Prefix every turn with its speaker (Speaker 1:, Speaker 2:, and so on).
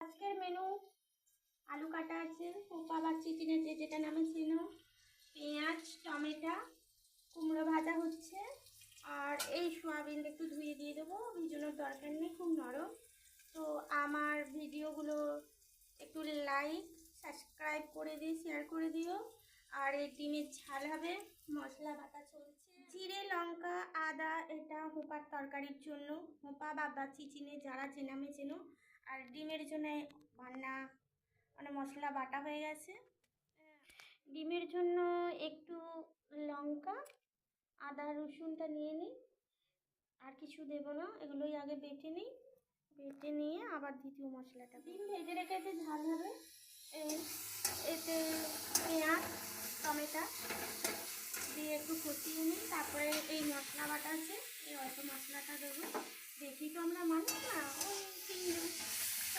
Speaker 1: আজকের মেনু আলু কাটা আছে, পোপা বা চিচিনে যেটা নামে চেনো, পেঁয়াজ, টমেটো, কুমড়ো ভাজা হচ্ছে। আর এই সোয়াবিনটা একটু ধুয়ে দিয়ে দেবো, ভিজানোর দরকার নেই, খুব নরম। তো আমার ভিডিওগুলো একটু লাইক সাবস্ক্রাইব করে দিয়ে শেয়ার করে দিও। আর এই ডিমের ঝাল হবে, মশলা বাটা চলছে, জিরে লঙ্কা আদা, এটা হোপার তরকারির জন্য, হোপা বা চিচিনে যারা চেনামে চেনো। আর ডিমের জন্য বান্না মানে মশলা বাটা হয়ে গেছে। ডিমের জন্য একটু লঙ্কা আদা রসুনটা নিয়ে নিই, আর কিছু দেবো না, এগুলোই আগে বেটে নিই। বেটে নিয়ে আবার দ্বিতীয় মশলাটা, ডিম ভেজে রেখেছে ঝাল হবে। এতে পেঁয়াজ টমেটো দিয়ে একটু কষিয়ে নিই, তারপরে এই মশলা বাটা আছে, এই অল্প মশলাটা দেবো। দেখি তো আমরা মানুষ না, ওই 3 জন,